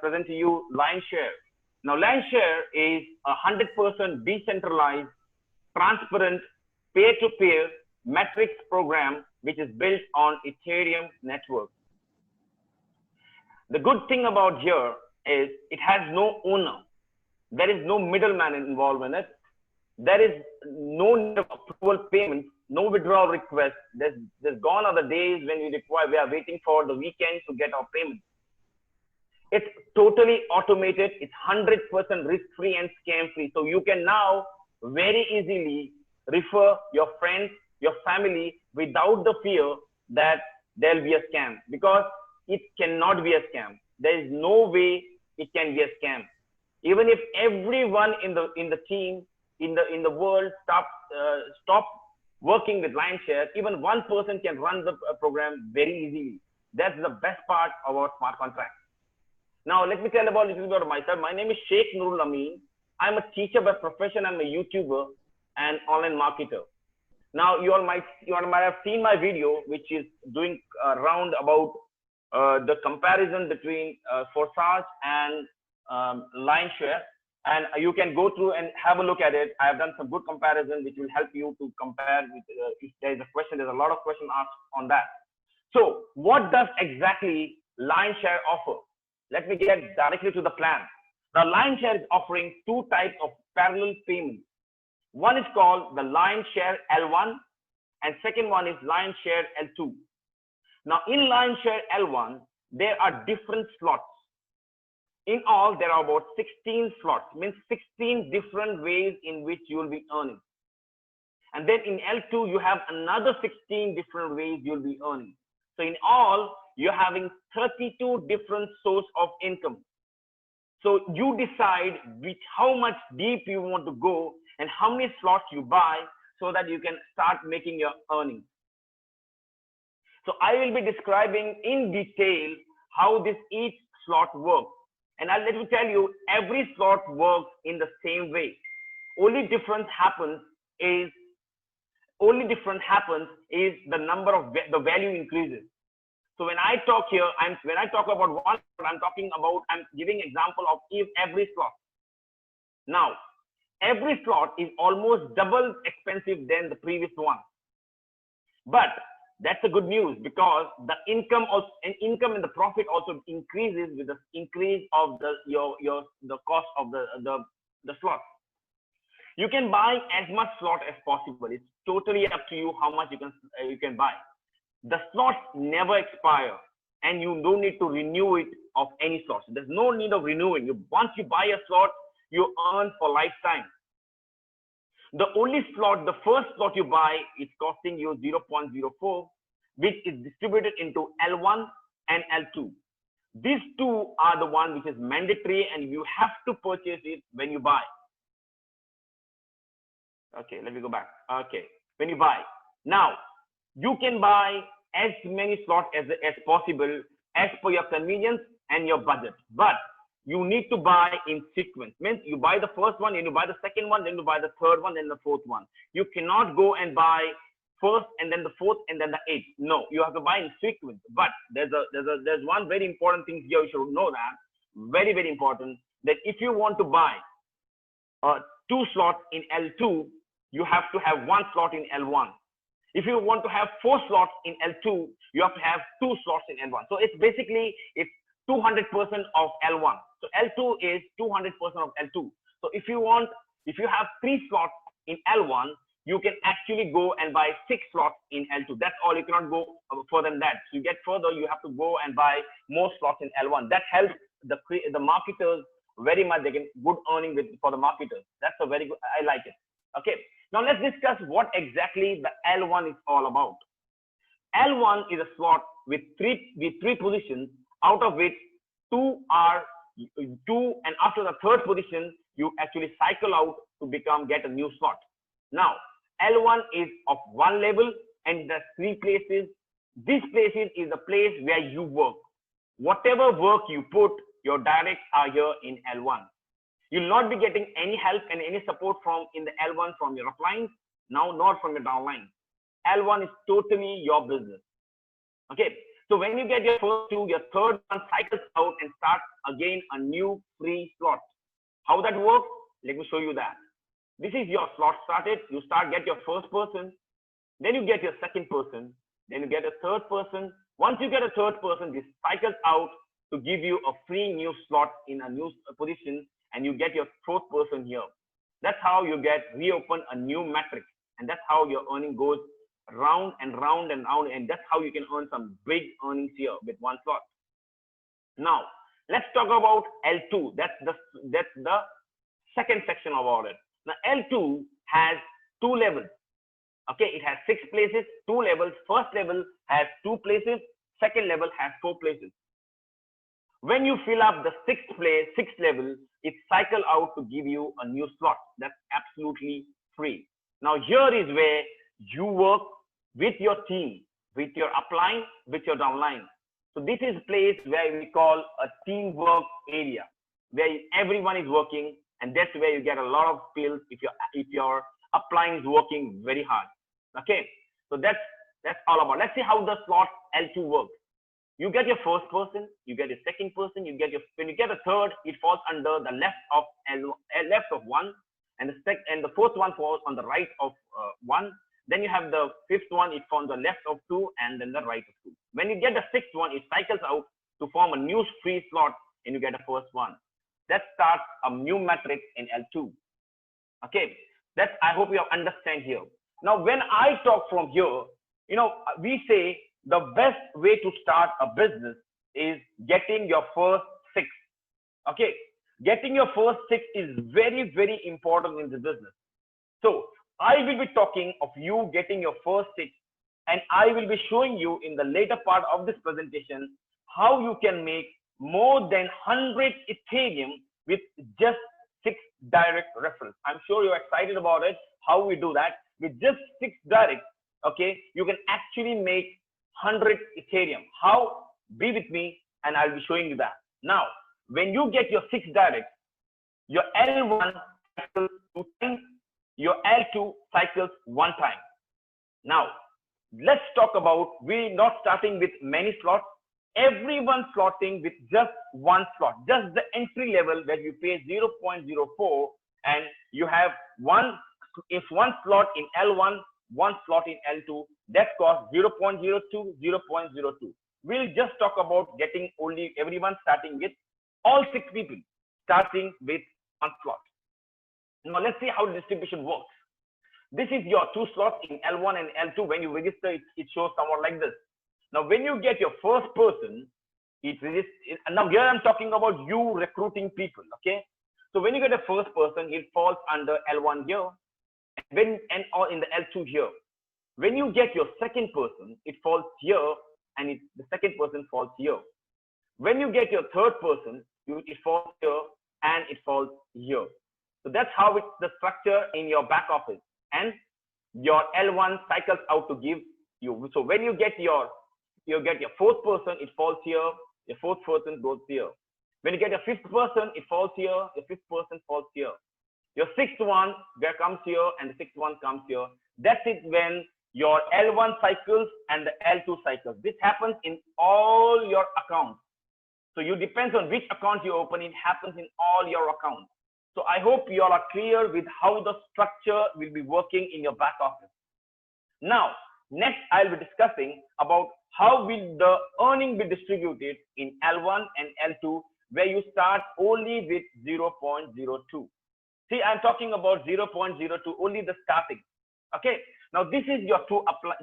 present to you LionShare. Now, LionShare is a 100% decentralized, transparent, peer-to-peer metrics program which is built on Ethereum network. The good thing about here is it has no owner. There is no middleman involved in it. There is no need of approval payments, no withdrawal request. There's gone are the days when we are waiting for the weekend to get our payments. It's totally automated. It's 100% risk-free and scam-free. So you can now very easily refer your friends, your family without the fear that there'll be a scam, because it cannot be a scam. There is no way it can be a scam. Even if everyone in the team in the world stop working with LionShare, even one person can run the program very easily. That's the best part about smart contracts. Now, let me tell a little bit about myself. My name is Sheikh Nurul Amin. I'm a teacher by profession. I'm a YouTuber and online marketer. Now, you all might have seen my video, which is doing around about the comparison between Forsage and LionShare. And you can go through and have a look at it. I have done some good comparison, which will help you to compare with, if there's a question, there's a lot of questions asked on that. So what does exactly LionShare offer? Let me get directly to the plan. Now, LionShare is offering two types of parallel payments. One is called the LionShare L1 and second one is LionShare L2. Now, in LionShare L1, there are different slots. In all, there are about 16 slots, means 16 different ways in which you will be earning. And then in L2, you have another 16 different ways you'll be earning. So in all, you're having 32 different sources of income. So you decide how much deep you want to go and how many slots you buy so that you can start making your earnings. So I will be describing in detail how this each slot works. And I'll let me tell you, every slot works in the same way. Only difference happens is the number of the value increases. So when I talk here, when I talk about one, I'm giving example of every slot. Now, every slot is almost double expensive than the previous one. But that's a good news, because the income and the profit also increases with the increase of the cost of the slot. You can buy as much slot as possible. It's totally up to you how much you can buy. The slots never expire, and you don't need to renew it of any slots. There's no need of renewing. Once you buy a slot, you earn for lifetime. The only slot, the first slot you buy, is costing you 0.04, which is distributed into L1 and L2. These two are the one which is mandatory, and you have to purchase it when you buy. Okay, let me go back. Okay, when you buy. Now, you can buy as many slots as possible as per your convenience and your budget. But you need to buy in sequence. Means you buy the first one, then you buy the second one, then you buy the third one, then the fourth one. You cannot go and buy first and then the fourth and then the eighth. No, you have to buy in sequence. But there's one very important thing here. You should know that, very, very important, that if you want to buy 2 slots in L2, you have to have 1 slot in L1. If you want to have 4 slots in L2, you have to have 2 slots in L1. So it's basically 200% of L1. So L2 is 200% of L2. So if you have 3 slots in L1, you can actually go and buy 6 slots in L2. That's all. You cannot go further than that. So you get further, you have to go and buy more slots in L1. That helps the marketers very much. They get good earning for the marketers. That's a very good. I like it. Okay. Now let's discuss what exactly the L1 is all about. L1 is a slot with three positions, out of which 2 are 2, and after the third position, you actually cycle out to get a new slot. Now, L1 is of 1 level, and there's 3 places. These places is the place where you work. Whatever work you put, your directs are here in L1. You'll not be getting any help and any support in the L1 from your uplines, now not from your downline. L1 is totally your business. Okay. So when you get your first two, your third one cycles out and starts again a new free slot. How that works? Let me show you that. This is your slot started. You get your first person, then you get your second person, then you get a third person. Once you get a third person, this cycles out to give you a free new slot in a new position, and you get your fourth person here. That's how you reopen a new matrix, and that's how your earning goes round and round and round, and that's how you can earn some big earnings here with one slot. Now let's talk about L2. That's the second section about it. Now L2 has two levels. Okay, it has 6 places, 2 levels. First level has 2 places, second level has 4 places. When you fill up the 6th level, it cycles out to give you a new slot. That's absolutely free. Now here is where you work with your team, with your upline, with your downline. So this is a place where we call a teamwork area, where everyone is working, and that's where you get a lot of skills if your upline is working very hard. Okay, so that's all about. Let's see how the slot L2 works. You get your first person, you get your second person, when you get a third, it falls under the left of 1, and the fourth one falls on the right of 1. Then you have the fifth one, it forms the left of 2, and then the right of 2. When you get the sixth one, it cycles out to form a new free slot, and you get a first one. That starts a new matrix in L2. Okay, I hope you understand here. Now, when I talk from here, we say the best way to start a business is getting your first 6. Okay, getting your first 6 is very, very important in the business. So I will be talking of you getting your first 6, and I will be showing you in the later part of this presentation how you can make more than 100 Ethereum with just 6 direct referrals. I'm sure you're excited about it, how we do that. With just 6 direct, okay, you can actually make 100 Ethereum. How? Be with me, and I'll be showing you that. Now, when you get your 6 direct, your L1 cycles 2 times, your L2 cycles 1 time. Now, let's talk about, we're not starting with many slots. Everyone slotting with just 1 slot, just the entry level where you pay 0.04, and you have one slot in L1, 1 slot in L2. That costs 0.02, 0.02. We'll just talk about getting only everyone starting with all 6 people starting with 1 slot. Now let's see how the distribution works. This is your 2 slots in L1 and L2. When you register, it shows somewhat like this. Now, when you get your first person, now here I'm talking about you recruiting people. Okay, so when you get a first person, it falls under L1 here, or in the L2 here. When you get your second person, it falls here, and the second person falls here. When you get your third person, it falls here and it falls here. So that's how it's the structure in your back office, and your L1 cycles out to give you. So when you get your fourth person, it falls here. Your fourth person goes here. When you get your fifth person, it falls here. Your fifth person falls here. Your sixth one comes here, and the sixth one comes here. That's it when your L1 cycles and the L2 cycles. This happens in all your accounts. So you depends on which account you open. It happens in all your accounts. So I hope you all are clear with how the structure will be working in your back office. Now, next I'll be discussing about how will the earning be distributed in L1 and L2, where you start only with 0.02. See, I'm talking about 0.02, only the starting. Okay. Now this is your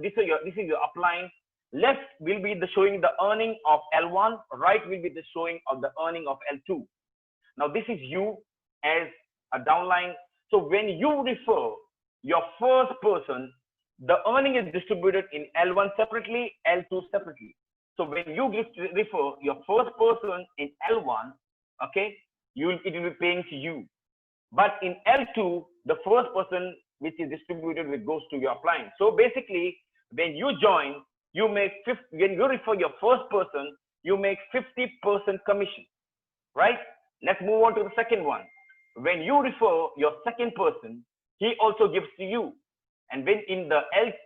this is your upline. Left will be showing the earning of L1. Right will be the showing of the earning of L2. Now this is you as a downline. So when you refer your first person, the earning is distributed in L1 separately, L2 separately. So when you refer your first person in L1, okay, it will be paying to you. But in L2, the first person which is distributed goes to your upline. So basically, when you join, you make when you refer your first person, you make 50% commission, right? Let's move on to the second one. When you refer your second person, he also gives to you. And when in the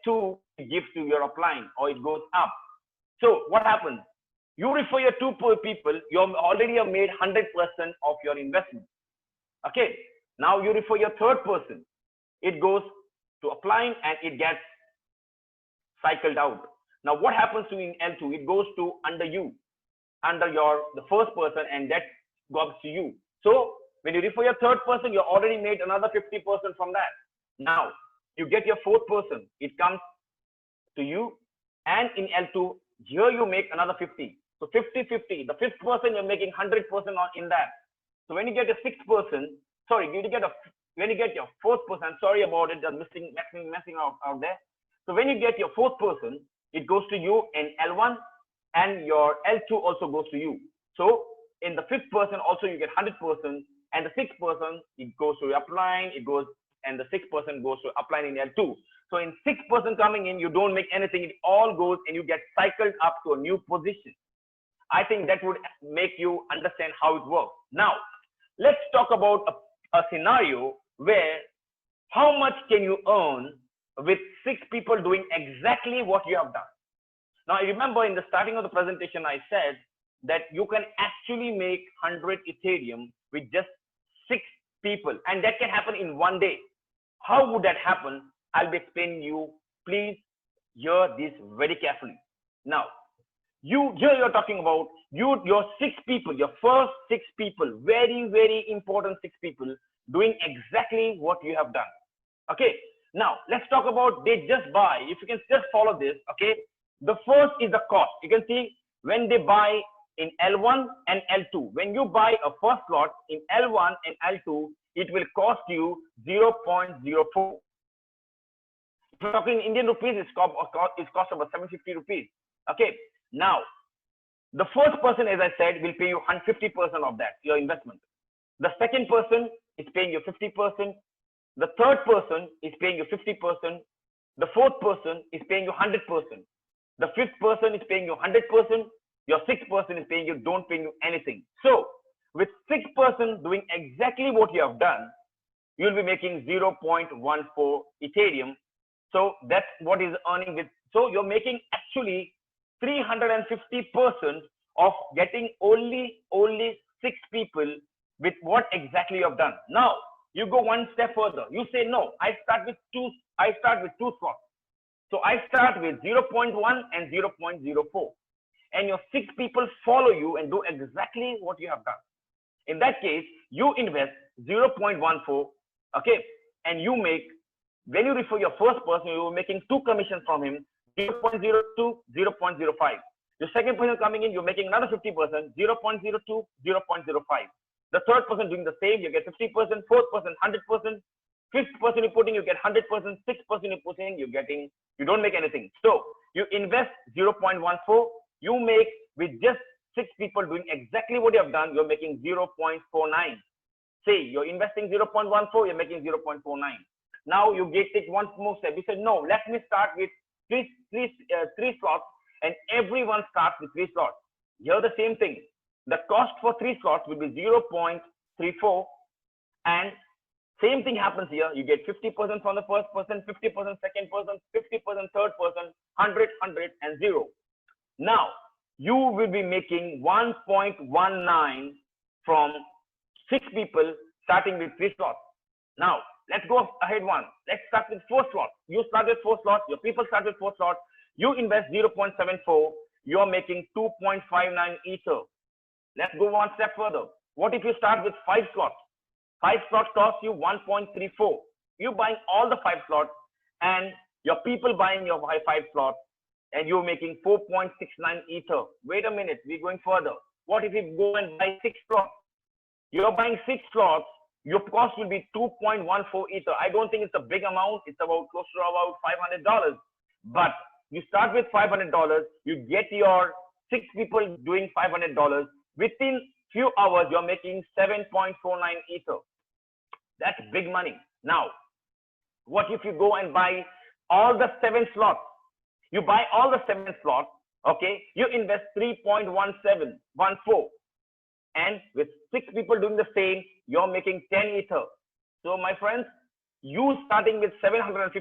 L2, it gives to your upline, or it goes up. So what happens? You refer your two people, you already have made 100% of your investment. Okay. Now you refer your third person. It goes to applying and it gets cycled out. Now what happens to in L2? It goes to under you, under the first person, and that goes to you. So when you refer your third person, you already made another 50% from that. Now you get your fourth person. It comes to you, and in L2, here you make another 50. So 50-50. The fifth person, you're making 100% on in that. So when you get a sixth person, sorry, when you get your fourth person, sorry about it, just messing out there. So when you get your fourth person, it goes to you in L1, and your L2 also goes to you. So in the fifth person also you get 100%, and the sixth person, it goes to applying, and the sixth person goes to applying in L2. So in sixth person coming in, you don't make anything, it all goes and you get cycled up to a new position. I think that would make you understand how it works. Now, let's talk about a scenario where how much can you earn with 6 people doing exactly what you have done. Now, I remember in the starting of the presentation, I said that you can actually make 100 Ethereum with just 6 people, and that can happen in one day. How would that happen? I'll be explaining you. Please hear this very carefully. Now, you're talking about your 6 people, your first 6 people, very, very important 6 people doing exactly what you have done. Okay. Now, let's talk about they just buy. If you can just follow this, okay. The first is the cost. You can see when they buy in L1 and L2. When you buy a first slot in L1 and L2, it will cost you 0.04. If you're talking Indian rupees, it's cost about 750 rupees. Okay. Now, the first person, as I said, will pay you 150% of that, your investment. The second person is paying you 50%. The third person is paying you 50%. The fourth person is paying you 100%. The fifth person is paying you 100%. Your sixth person is paying you, don't pay you anything. So with 6 persons doing exactly what you have done, you'll be making 0.14 Ethereum. So that's what is earning with. So you're making actually 350% of getting only 6 people with what exactly you have done. Now you go one step further. You say, no, I start with two slots. So I start with 0.1 and 0.04. And your 6 people follow you and do exactly what you have done. In that case, you invest 0.14, okay, and you make, when you refer your first person, you're making 2 commissions from him, 0.02, 0.05. Your second person coming in, you're making another 50%, 0.02, 0.05. The third person doing the same, you get 50%, fourth person 100%, fifth person you're putting, you get 100%, sixth person you're putting, you don't make anything. So you invest 0.14, you make with just 6 people doing exactly what you have done, you're making 0.49. Say you're investing 0.14, you're making 0.49. Now you take one more step. You said, no, let me start with three slots, and everyone starts with 3 slots. Here the same thing. The cost for 3 slots will be 0.34, and same thing happens here. You get 50% from the first person, 50% second person, 50% third person, 100, 100, and 0. Now you will be making 1.19 from 6 people starting with 3 slots. Now let's go ahead one. Let's start with 4 slots. You start with 4 slots. Your people start with 4 slots. You invest 0.74. You are making 2.59 Ether. Let's go one step further. What if you start with 5 slots? 5 slots cost you 1.34. You buying all the 5 slots, and your people buying your 5 slots, and you're making 4.69 Ether. Wait a minute, we're going further. What if you go and buy 6 slots? You're buying 6 slots, your cost will be 2.14 Ether. I don't think it's a big amount. It's about close to about $500. But you start with $500, you get your 6 people doing $500. Within few hours, you're making 7.49 Ether. That's big money. Now, what if you go and buy all the 7 slots? You buy all the 7 slots, okay? You invest 3.1714. And with 6 people doing the same, you're making 10 Ether. So my friends, You starting with $750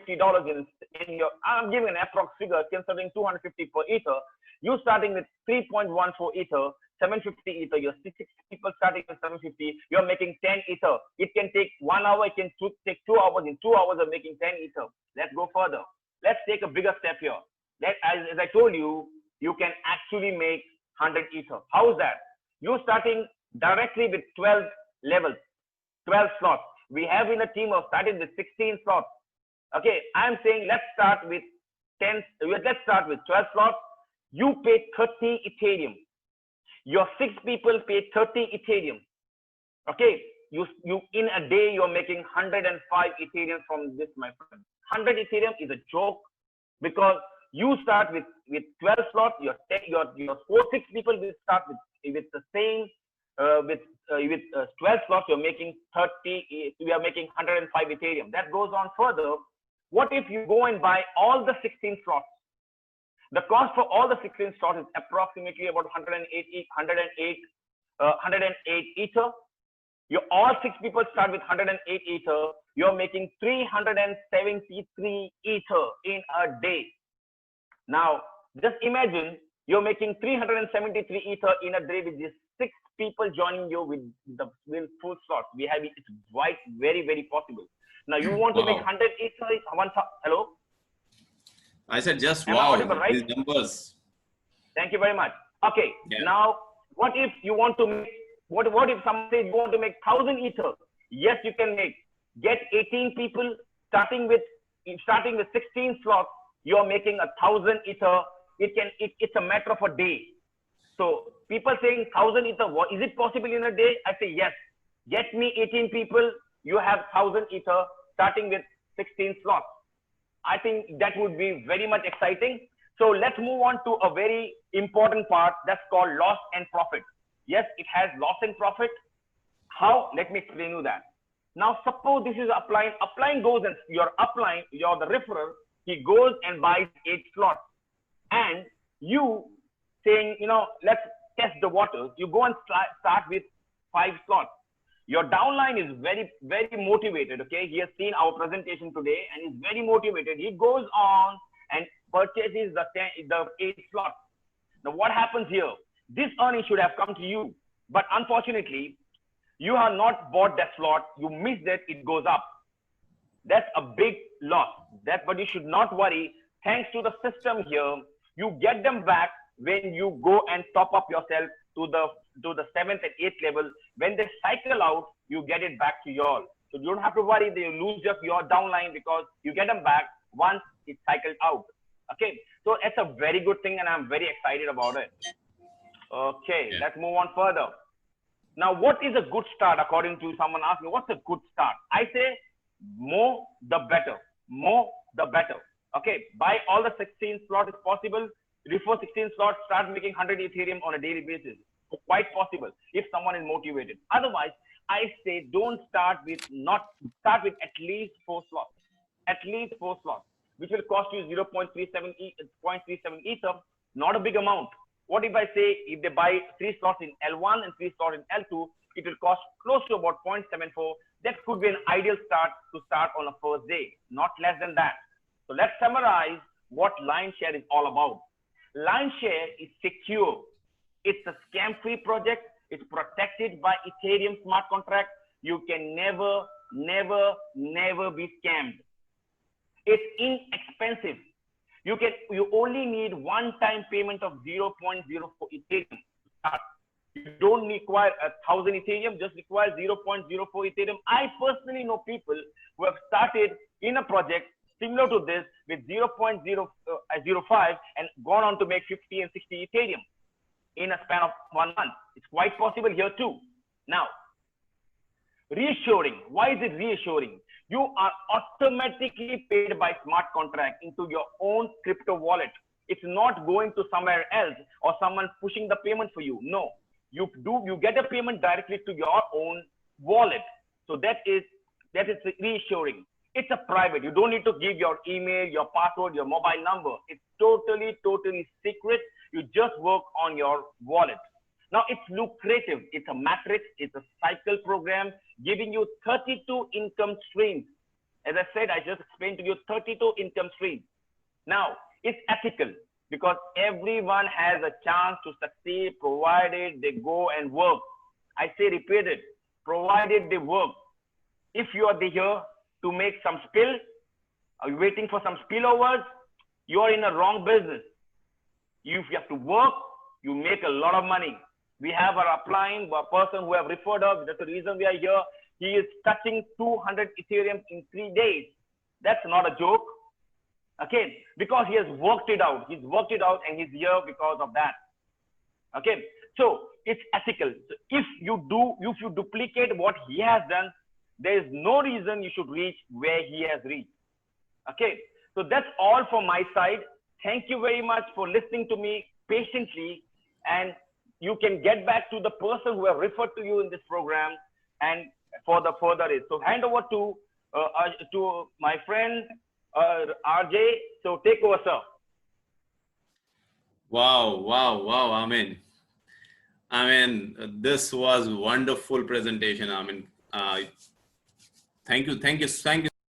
in your, I'm giving an approx figure, considering 250 per ether. You starting with 3.14 ether, 750 ether. You're 6 people starting with 750. You're making 10 ether. It can take 1 hour. It can take 2 hours. In 2 hours of making 10 ether. Let's go further. Let's take a bigger step here. As I told you, you can actually make 100 ether. How is that? You're starting directly with 12 levels, 12 slots. We have in a team of started with 16 slots. Okay, I'm saying let's start with let's start with 12 slots. You pay 30 Ethereum. Your 6 people pay 30 Ethereum. Okay, you in a day you're making 105 Ethereum from this, my friend. 100 Ethereum is a joke, because you start with 12 slots. Your 6 people will start with the same with 12 slots. You're making 30. We are making 105 Ethereum. That goes on further. What if you go and buy all the 16 slots? The cost for all the 16 slots is approximately about 108 ether. All 6 people start with 108 ether. You're making 373 ether in a day. Now, just imagine you're making 373 ether in a day with just 6 people joining you with full slots. We have it. It's very, very possible. Now, you want to make 100 ether? Hello? I said just Am wow, I audible, right? these numbers. Thank you very much. Okay. Yeah. Now, what if you want to make, what if someone says you want to make 1,000 ether? Yes, you can make. Get 18 people starting with 16 slots. You're making 1,000 ether. It's a matter of a day. So people saying 1,000 ether, what is it possible in a day? I say yes. Get me 18 people. You have 1,000 ether starting with 16 slots. I think that would be very much exciting. So let's move on to a very important part that's called loss and profit. Yes, it has loss and profit. How? Let me explain you that. Now, suppose this is upline. Upline goes and your upline, you're the referrer. He goes and buys 8 slots. And you saying, let's test the waters. You go and start with 5 slots. Your downline is very, very motivated. Okay. He has seen our presentation today and is very motivated. He goes on and purchases the 8 slots. Now, what happens here? This earning should have come to you. But unfortunately, you have not bought that slot. You missed it. It goes up. That's a big loss. But you should not worry. Thanks to the system here, you get them back when you go and top up yourself to the 7th and 8th level. When they cycle out, you get it back to you all. So you don't have to worry that you lose just your downline, because you get them back once it cycles out. Okay. So it's a very good thing, and I'm very excited about it. Okay. Yeah. Let's move on further. Now, what is a good start? According to someone asked me, what's a good start? I say more the better. More the better. Okay. Buy all the 16 slots if possible. Before 16 slots, start making 100 Ethereum on a daily basis. Quite possible if someone is motivated. Otherwise, I say don't start with at least 4 slots. At least 4 slots, which will cost you 0.37 ether. Not a big amount. What if I say if they buy 3 slots in L1 and 3 slots in L2, it will cost close to about 0.74. That could be an ideal start to start on a first day, not less than that. So let's summarize what Lionshare is all about. Lionshare is secure. It's a scam-free project. It's protected by Ethereum smart contract. You can never, never, never be scammed. It's inexpensive. You only need one-time payment of 0.04 Ethereum to start. You don't require 1,000 Ethereum, just require 0.04 Ethereum. I personally know people who have started in a project similar to this with 0.005 and gone on to make 50 and 60 Ethereum in a span of 1 month. It's quite possible here too. Now, reassuring. Why is it reassuring? You are automatically paid by smart contract into your own crypto wallet. It's not going to somewhere else or someone pushing the payment for you. No, you get a payment directly to your own wallet. So that is reassuring. It's a private. You don't need to give your email, your password, your mobile number. It's totally secret. You just work on your wallet. Now it's lucrative. It's a matrix. It's a cycle program giving you 32 income streams As I said, I just explained to you 32 income streams. Now, it's ethical because everyone has a chance to succeed provided they go and work. I say repeat it, provided they work. If you are here to make some spill, are you waiting for some spillovers? You are in a wrong business. If you have to work, you make a lot of money. We have our applying, a person who have referred us. That's the reason we are here. He is touching 200 Ethereum in 3 days. That's not a joke. Okay, because he has worked it out. He's worked it out and he's here because of that. Okay, so it's ethical. So if you duplicate what he has done, there is no reason you should reach where he has reached. Okay, so that's all from my side. Thank you very much for listening to me patiently, and you can get back to the person who have referred to you in this program and for the further is. So hand over to my friend RJ. So take over, sir. Wow. I mean, this was wonderful presentation. I mean, thank you.